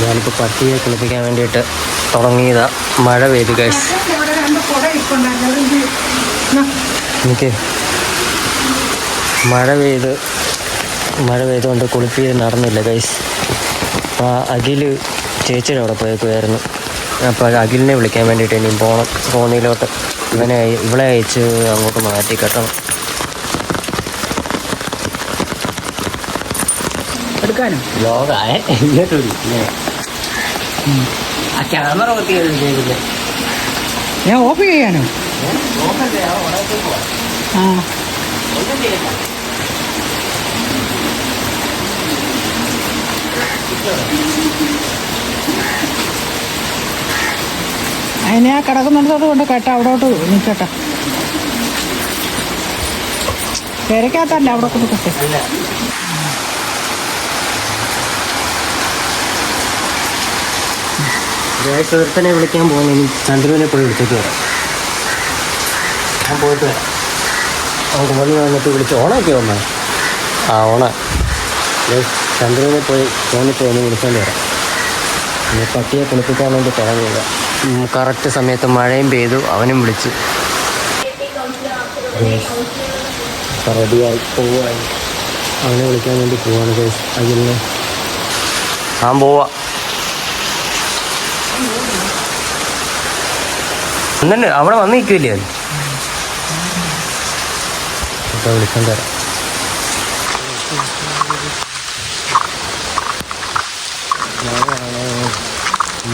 ഞാനിപ്പോൾ പട്ടിയെ കുളിപ്പിക്കാൻ വേണ്ടിയിട്ട് തുടങ്ങിയതാ. മഴ പെയ്തു ഗൈസ്. എനിക്ക് മഴ പെയ്തുകൊണ്ട് കുളിപ്പിച്ച് നടന്നില്ല ഗൈസ്. അപ്പോൾ അഖിൽ ചേച്ചിയുടെ അവിടെ പോയേക്കുമായിരുന്നു. അപ്പോൾ അഖിലിനെ വിളിക്കാൻ വേണ്ടിയിട്ട് ഇനിയും പോകണം ഫോണിലോട്ട്. ഇവളെ അയച്ച് അങ്ങോട്ട് മാറ്റി കെട്ടണം. ക്യാമറ ഞാൻ ഓഫ് ചെയ്യാനോ? അതിനെ ആ കിടക്കുന്നിടത്തോട്ട് കൊണ്ട് കേട്ട അവിടോട്ട് നിൽക്കട്ടെ. തിരക്കകത്തല്ല അവിടെ കൊടുക്കട്ടെ. സുഹൃത്തിനെ വിളിക്കാൻ പോകുന്നു. ചന്ദ്രുവിനെ പോയി വിളിച്ചിട്ട് വരാം. ഞാൻ പോയിട്ട് വരാം. നമുക്ക് വന്ന് വന്നിട്ട് വിളിച്ച് ഓണമൊക്കെ വന്നാൽ ഓണ ചന്ദ്രുവിനെ പോയി ഫോണിൽ വിളിച്ചുകൊണ്ട് വരാം. പിന്നെ പട്ടിയെ കുളിപ്പിക്കാൻ വേണ്ടി തുടങ്ങിയില്ല. കറക്റ്റ് സമയത്ത് മഴയും പെയ്തു. അവനും വിളിച്ചു. റെഡിയായി പോവായി. അവനെ വിളിക്കാൻ വേണ്ടി പോവാണ് ഗൈസ്. അഖിലിനെ ഞാൻ പോവാ. എന്നിട്ട് അവിടെ വന്ന് നിൽക്കില്ലേ? അത് ഇപ്പോൾ വിളിക്കാൻ തരാം.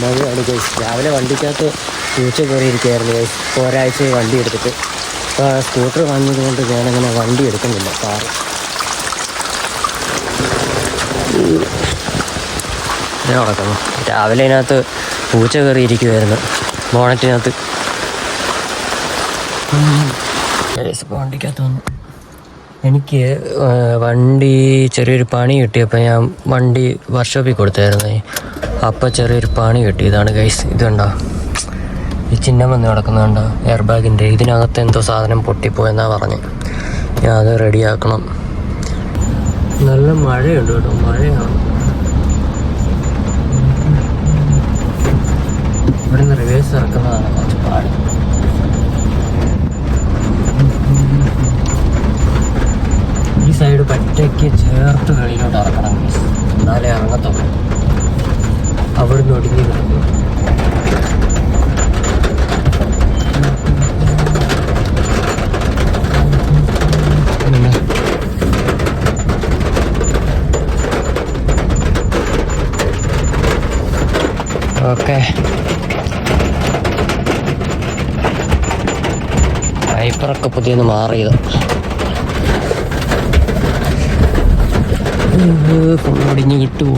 മഴയാണ് ഗൈസ്. രാവിലെ വണ്ടിക്കകത്ത് പൂച്ച കയറിയിരിക്കുകയായിരുന്നു ഗൈസ്. ഇപ്പോൾ ഒരാഴ്ച വണ്ടി എടുത്തിട്ട്. ഇപ്പോൾ സ്കൂട്ടർ വാങ്ങിയതുകൊണ്ട് ഞാനങ്ങനെ വണ്ടി എടുക്കുന്നില്ല. കാറ് ഞാൻ നടക്കുന്നു. രാവിലെ അതിനകത്ത് പൂച്ച കയറിയിരിക്കുമായിരുന്നു ബോണറ്റിനകത്ത്. വണ്ടിക്കകത്ത് വന്നു. എനിക്ക് വണ്ടി ചെറിയൊരു പണി കിട്ടിയപ്പോൾ ഞാൻ വണ്ടി വർക്ക്ഷോപ്പിൽ കൊടുത്തായിരുന്നു. അപ്പോൾ ചെറിയൊരു പണി കിട്ടി. ഇതാണ് ഗൈസ്. ഇതുണ്ടോ ഈ ചിഹ്നം വന്ന് കിടക്കുന്നുണ്ടോ? എയർ ബാഗിൻ്റെ ഇതിനകത്ത് എന്തോ സാധനം പൊട്ടിപ്പോയെന്നാണ് പറഞ്ഞ്. ഞാൻ അത് റെഡിയാക്കണം. നല്ല മഴയുണ്ട് കേട്ടോ. മഴയാണ്. ഇവിടെ നിന്ന് റിവേഴ്സ് ഇറക്കുന്നതാണ് കുറച്ച് പാട്. ഈ സൈഡ് പറ്റയ്ക്ക് ചേർത്ത് വെളിയിലോട്ട് ഇറക്കണം. എന്നാലേ ഇറങ്ങത്തുള്ളൂ. അവിടുന്ന് ഒടുങ്ങി കിട്ടുന്നു. ഓക്കെ, വൈപ്പറൊക്കെ പുതിയൊന്ന് മാറിയത്. ഒടിഞ്ഞ് കിട്ടുമോ?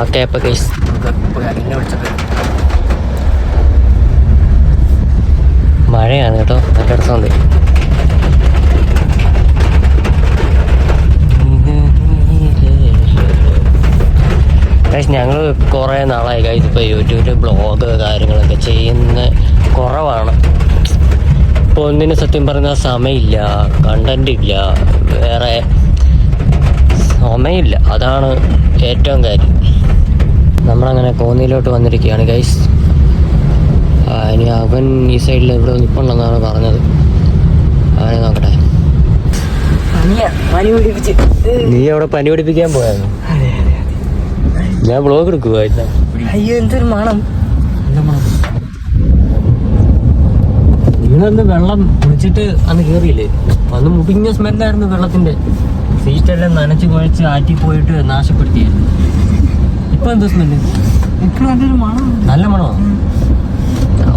ഓക്കെ, അപ്പോൾ കേസ് എന്നെ വിളിച്ചത് മഴയാണ് കേട്ടോ. നല്ല രസമുണ്ട്. ഞങ്ങൾ കുറേ നാളായി ഗൈസ് ഇപ്പോൾ യൂട്യൂബിൽ ബ്ലോഗ് കാര്യങ്ങളൊക്കെ ചെയ്യുന്ന കുറവാണ്. ഇപ്പോൾ ഒന്നിനും സത്യം പറഞ്ഞാൽ സമയമില്ല, കണ്ടന്റ് ഇല്ല, വേറെ സമയമില്ല. അതാണ് ഏറ്റവും കാര്യം. നമ്മളങ്ങനെ കോന്നിയിലോട്ട് വന്നിരിക്കുകയാണ് ഗൈസ്. ഇനി അവൻ ഈ സൈഡിൽ ഇവിടെ നിൽപ്പുണ്ടെന്നാണ് പറഞ്ഞത്. അവനെ നോക്കട്ടെ. നീ അവിടെ പനി പിടിപ്പിക്കാൻ പോയായിരുന്നു? ഞാൻ ബ്ലോഗ് എടുക്കുവായിരുന്നു. അയ്യോ, എന്തൊരു മണം. നിങ്ങളന്ന് വെള്ളം കുടിച്ചിട്ട് അന്ന് കയറിയില്ലേ? അന്ന് മുടിഞ്ഞ സ്മെല്ലായിരുന്നു വെള്ളത്തിന്റെ. സീറ്റെല്ലാം നനച്ച് കുഴച്ച് ആറ്റി പോയിട്ട് നാശപ്പെടുത്തിയായിരുന്നു. ഇപ്പൊ എന്താ സ്മെല്ല്? ഇപ്പൊ നല്ലൊരു മണം. നല്ല മണോ?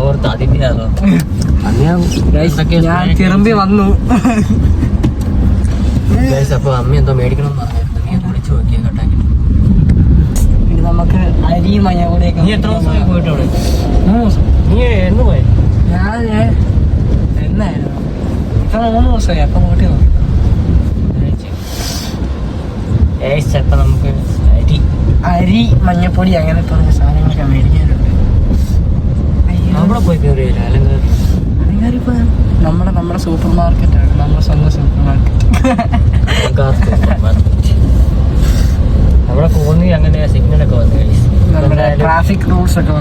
ഓർത്ത് അതിന്റെ അതോ? ഞാൻ തിരുമ്പി വന്നു. അപ്പൊ അമ്മ എന്തോ മേടിക്കണം എന്ന് വിളിച്ചു നോക്കിയ കേട്ടാക്കി. നമുക്ക് അരി മഞ്ഞ കൂടെ. നീ എത്ര ദിവസമായി പോയിട്ട് അവിടെ? 3 ദിവസം. നീ എന്ന് പോയി? ഞാൻ എന്നായിരുന്നു ഇപ്പൊ 3 ദിവസമായി. അപ്പൊ കൂട്ടി നോക്കി. ചിലപ്പോ നമുക്ക് അരി മഞ്ഞപ്പൊടി അങ്ങനെ പറഞ്ഞ സാധനങ്ങളൊക്കെ മേടിക്കാനുണ്ട്. അവിടെ പോയി കയറിയില്ല? അല്ലെങ്കിൽ നമ്മുടെ സൂപ്പർ മാർക്കറ്റാണ്. നമ്മുടെ സ്വന്തം സൂപ്പർ മാർക്കറ്റ്. ട്രാഫിക് റൂൾസ് ഒക്കെ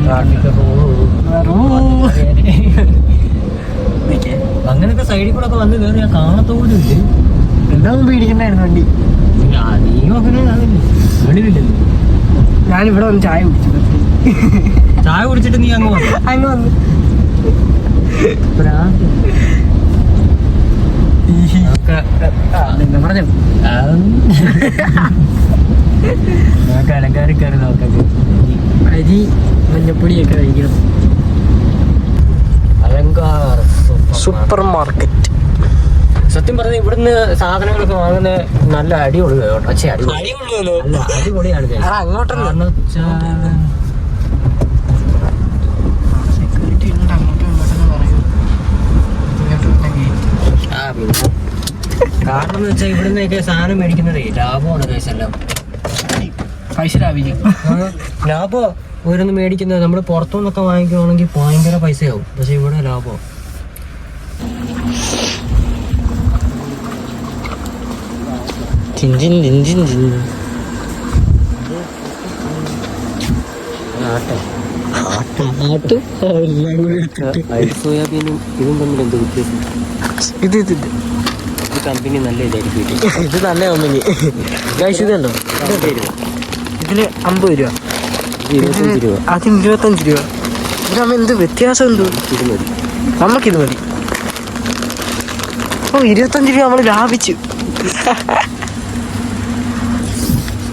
അങ്ങനൊക്കെ സൈഡിൽ കൂടെ ഒക്കെ വന്ന് കയറി ഞാൻ കാണത്തോലും ഇല്ല. എല്ലാം പേടിക്കണ്ടായിരുന്നു വണ്ടി. നീയും അങ്ങനെ വെളിവില്ലല്ലോ. ഞാനിവിടെ വന്ന് ചായ കുടിച്ചു. ചായ കുടിച്ചിട്ട് നീ അങ്ങ് വന്നു. അങ്ങ് വന്നു പറഞ്ഞു നമുക്ക് അലങ്കാരക്കാര് നോക്കാം. അരി മഞ്ഞപ്പൊടിയൊക്കെ കഴിക്കണം. Alankar supermarket. സത്യം പറഞ്ഞാൽ ഇവിടുന്ന് സാധനങ്ങളൊക്കെ വാങ്ങുന്ന നല്ല അടിപൊളി കേട്ടോ. പക്ഷേ അടിപൊളിയാണ്. അങ്ങോട്ടല്ല സെക്യൂരിറ്റി ഉണ്ട്. അങ്ങോട്ടും ഇങ്ങോട്ടെന്ന് പറയൂ. കാരണം എന്ന് വെച്ചാൽ ഇവിടുന്നൊക്കെ സാധനം മേടിക്കുന്നതേ ലാഭമാണ്. കേസെല്ലാം പൈസ ലാഭിക്കും. ലാഭം ഓരോന്ന് മേടിക്കുന്നത്. നമ്മൾ പുറത്തുനിന്നൊക്കെ വാങ്ങിക്കുവാണെങ്കിൽ ഭയങ്കര പൈസയാവും. പക്ഷെ ഇവിടെ ലാഭം. സോയാബീനും ഇതും തമ്മിൽ എന്ത് വ്യത്യാസം? ഇത് കമ്പനി നല്ല ഇതായിരിക്കും. ഇത് നല്ല കമ്പനി. ഇതുണ്ടോ? ഇതിന് 50 രൂപ, 25 രൂപ, അതിന് 25 രൂപ. ഇതിനാകുമ്പോൾ എന്ത് വ്യത്യാസം? എന്തോ ഇത് മതി. നമുക്കിത് മതി. ഓ 25 രൂപ നമ്മൾ ലാഭിച്ചു.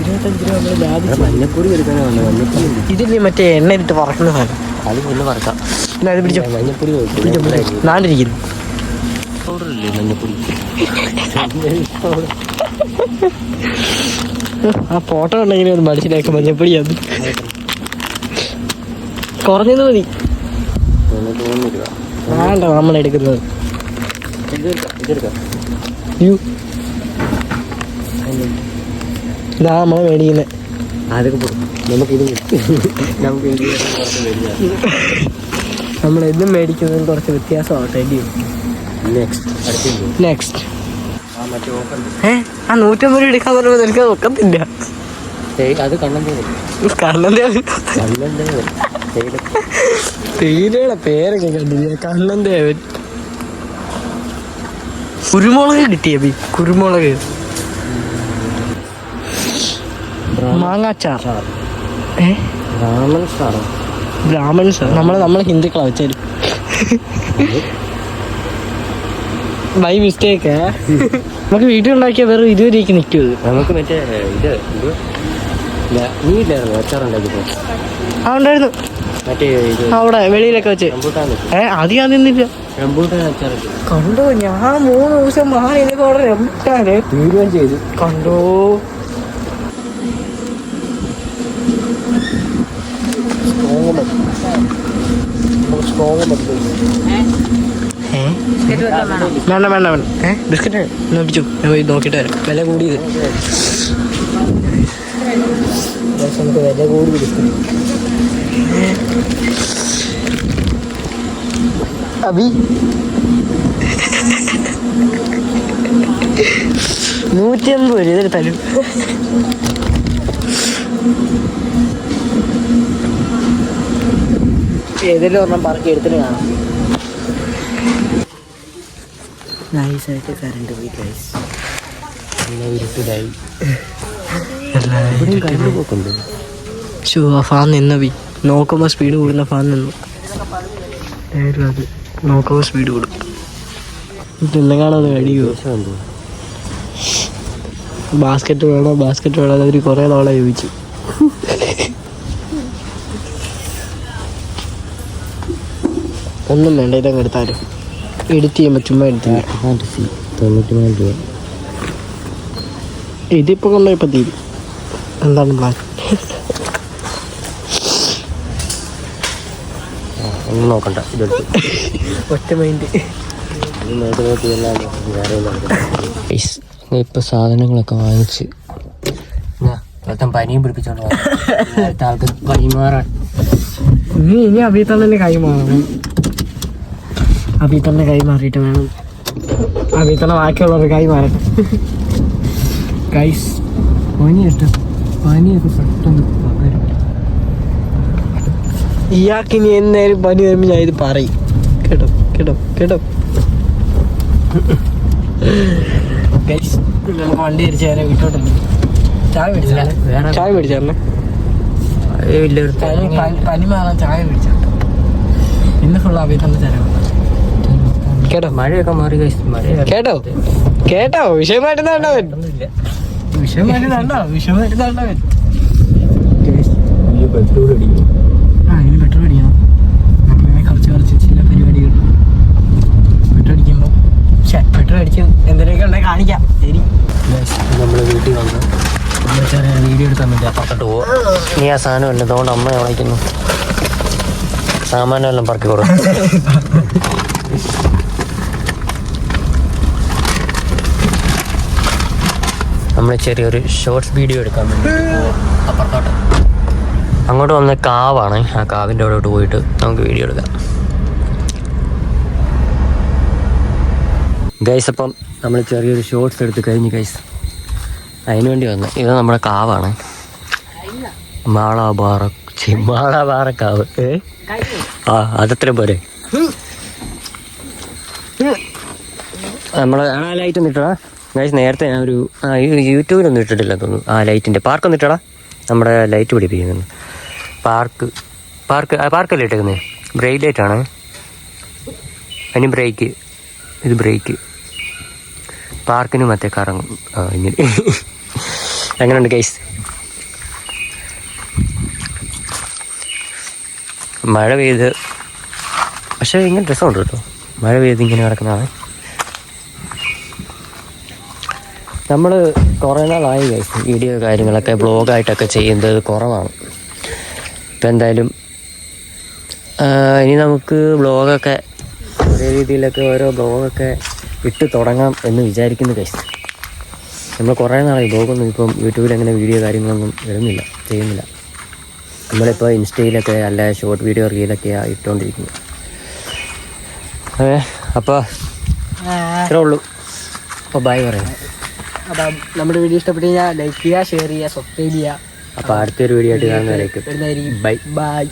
25 രൂപ നമ്മൾ ലാഭിച്ചു. മഞ്ഞപ്പൊടി എടുക്കാനാണ്. മഞ്ഞപ്പൊടി ഇതിന് മറ്റേ എണ്ണ ഇട്ട് വറക്കുന്ന സാധനം. അത് ഒന്ന് വറക്കാം. ഇത് പിടിച്ചോ. മഞ്ഞപ്പൊടി നാണ്ടിരിക്കുന്നു. പൗഡറില്ലേ മഞ്ഞപ്പൊടി? ആ ഫോട്ടോ ഉണ്ടെങ്കിലും ഒന്ന് മനസ്സിലാക്കും. മഞ്ഞപ്പൊടിയാണ്. കുറഞ്ഞത് മതി. 3 രൂപ വേണ്ട നമ്മൾ എടുക്കുന്നത്. ഇതാ നമ്മൾ മേടിക്കുന്നത്. അതൊക്കെ നമുക്കിത് നമ്മളെന്നും മേടിക്കുന്നതിന് കുറച്ച് വ്യത്യാസമാവട്ടെ. നെക്സ്റ്റ് ആ 150 രൂപ എടുക്കാൻ പറയുമ്പോൾ നിനക്ക് ഒക്കത്തില്ല. അത് തേയിലയുടെ പേരൊക്കെ കണ്ടില്ല. കണ്ണൻ ദേവൻ. കുരുമുളക് കിട്ടിയ കുരുമുളക്, മാങ്ങാച്ചാർ. ബ്രാഹ്മൺസ് നമ്മളെ ഹിന്ദുക്കളാ വെച്ചാലും ബൈ മിസ്റ്റേക്ക്. നമുക്ക് വീട്ടിലുണ്ടാക്കിയ വേറെ 20 രൂപയ്ക്ക് നിൽക്കും. നമുക്ക് മറ്റേ ഇത് നീ ഇല്ലായിരുന്നു അച്ചാറുണ്ടാക്കിപ്പോ? ആ ഉണ്ടായിരുന്നു. മറ്റേ ഇത് അവിടെ വെളിയിലൊക്കെ വെച്ച്. അധികം നിന്നില്ല. റംബൂട്ടാൻ അച്ചാറൊക്കെ കണ്ടോ? ഞാൻ 3 ദിവസം എനിക്ക് അവിടെ റംബൂട്ടാന് തീരുമാനം ചെയ്തു. കണ്ടോ? വേണ്ട ബിസ്ക്കറ്റ് നോക്കിച്ചു. ഞാൻ പോയി നോക്കിയിട്ട് വരാം. വില കൂടിയത്. നമുക്ക് വില കൂടി ബിസ്ക്കറ്റ്. അബി 150 രൂപ ഇതിൽ തരും. ഏതെങ്കിലും ഒരെണ്ണം പറക്കി എടുത്തിട്ട് കാണാം. നൈസായിട്ട് കറണ്ട് പോയി ഗൈസ്. ഫാൻ നിന്നവി നോക്കുമ്പോൾ സ്പീഡ് കൂടുന്ന ഫാൻ നിന്നു. അത് നോക്കുമ്പോൾ സ്പീഡ് കൂടും. ഇന്നെങ്ങാണത് കഴിയുമോ? ബാസ്ക്കറ്റ് വേണോ അവർ കുറേ നാളെ ചോദിച്ചു. ഒന്നും വേണ്ട, ഇതങ്ങ് എടുത്താലും എഡിറ്റ് ചെയ്യുമ്പോൾ ചുമ്മാ എടുത്തില്ല. 94 രൂപ. ഇതിപ്പോൾ കൊണ്ടുപോയപ്പോൾ തീരും. എന്താണ് പ്ലാൻ? ഒന്നും നോക്കണ്ട, ഇതെടുത്ത് ഒറ്റ മൈൻഡ്. ഇപ്പൊ സാധനങ്ങളൊക്കെ വാങ്ങിച്ച് പനിയും പിടിപ്പിച്ചോണ്ട് ആൾക്ക് കൈമാറാൻ. ഇനി അഭിത്തന്നെ കൈമാറണം. അഭിത്തന്നെ കൈമാറിയിട്ട് വേണം അഭിത്തന്നെ ബാക്കിയുള്ളവർ കൈമാറട്ടെ. പനിയൊക്കെ പെട്ടെന്ന് പകരും. ഇയാൾക്ക് ഇനി എന്നേലും പനി വരുമ്പോൾ ഞാൻ ഇത് പറയും. കേട്ടോ കേട്ടോ കേട്ടോ. നമുക്ക് വണ്ടി അടിച്ച് നേരെ വീട്ടോട്ടല്ലേ. ചായ മേടിച്ചാലേ ചായ മേടിച്ചാലേ പനി മാറാൻ ചായ മേടിച്ചാൽ ഇന്ന് ഫുൾ അവയിൽ തന്നെ തരാം. കേട്ടോ മഴയൊക്കെ മാറി മഴ കേട്ടോ കേട്ടോ. വിഷയം മാറ്റുന്നുണ്ടവൻ. വിഷയം മാറ്റുന്നുണ്ടോ? വിഷയം മാറ്റുന്നുണ്ടവൻ. പെട്രോൾ അടിക്കും. ഇനി പെട്രോൾ അടിക്കണം. അങ്ങനെ കുറച്ച് ചില പരിപാടികൾ പെട്രോൾ അടിച്ച് എന്തെങ്കിലുമൊക്കെ ഉണ്ടെങ്കിൽ കാണിക്കാം. ശരി, നമ്മൾ വീട്ടിൽ വന്ന് ചെറിയ വീഡിയോ എടുക്കാൻ വേണ്ടി അപ്പുറത്തോട്ട് പോവാം. നീ ആ സാധനമല്ല അതുകൊണ്ട് അമ്മ വിളിക്കുന്നു. സാമാനെല്ലാം പറക്കി കൊടുക്കും. നമ്മൾ ചെറിയൊരു ഷോർട്സ് വീഡിയോ എടുക്കാൻ വേണ്ടി അപ്പുറത്തോട്ട്. അങ്ങോട്ട് വന്ന കാവാണ്. ആ കാവിൻ്റെ അവിടോട്ട് പോയിട്ട് നമുക്ക് വീഡിയോ എടുക്കാം. ഗൈസ്, അപ്പം നമ്മൾ ചെറിയൊരു ഷോർട്സ് എടുത്ത് കഴിഞ്ഞ് ഗൈസ്. അതിനുവേണ്ടി വന്ന് ഇത് നമ്മുടെ കാവാണ്. മാളാപാറക്കാവ്. ആ അതത്ര പോരെ. നമ്മൾ ആ ലൈറ്റ് ഒന്ന് ഇട്ടടാ ഗൈസ്. നേരത്തെ ഞാൻ ഒരു യൂട്യൂബിലൊന്നും ഇട്ടിട്ടില്ല തോന്നുന്നു. ആ ലൈറ്റിൻ്റെ പാർക്കൊന്നും ഇട്ടടാ. നമ്മുടെ ലൈറ്റ് പിടിപ്പിക്കുന്നു. പാർക്കല്ലേ ഇട്ടേക്കുന്നത്. ബ്രേക്ക് ലൈറ്റാണ്. അതിന് ബ്രേക്ക്, ഇത് ബ്രേക്ക്. പാർക്കിന് മറ്റേ കറങ്ങും. ഇങ്ങനെ എങ്ങനെയുണ്ട് ഗൈസ്? മഴ പെയ്ത് പക്ഷേ ഇങ്ങനെ രസമുണ്ട് കേട്ടോ. മഴ പെയ്ത് ഇങ്ങനെ കിടക്കുന്നതാണ്. നമ്മൾ കുറേ നാളായി ഗൈസ് വീഡിയോ കാര്യങ്ങളൊക്കെ ബ്ലോഗായിട്ടൊക്കെ ചെയ്യുന്നത് കുറവാണ്. ഇപ്പം എന്തായാലും ഇനി നമുക്ക് ബ്ലോഗൊക്കെ ഒരേ രീതിയിലൊക്കെ ഓരോ ബ്ലോഗൊക്കെ ഇട്ട് തുടങ്ങാം എന്ന് വിചാരിക്കുന്നു ഗൈസ്. നമ്മൾ കുറേ നാളായി ബ്ലോഗൊന്നും ഇപ്പം യൂട്യൂബിൽ അങ്ങനെ വീഡിയോ കാര്യങ്ങളൊന്നും ചെയ്യുന്നില്ല. നമ്മളിപ്പോൾ ഇൻസ്റ്റയിലൊക്കെ അല്ല ഷോർട്ട് വീഡിയോ റീലൊക്കെയാണ് ഇട്ടുകൊണ്ടിരിക്കുന്നത്. അപ്പോൾ ഇത്രേ ഉള്ളൂ. അപ്പോൾ ബൈ പറയാം. അപ്പം നമ്മുടെ വീഡിയോ ഇഷ്ടപ്പെട്ട് കഴിഞ്ഞാൽ ലൈക്ക് ചെയ്യുക, ഷെയർ ചെയ്യുക, സബ്സ്ക്രൈബ് ചെയ്യുക. അപ്പോൾ അടുത്തൊരു വീഡിയോ ആയിട്ട് കാണുന്നവരേക്കും വരുന്നതായിരിക്കും. ബൈ. ബൈ.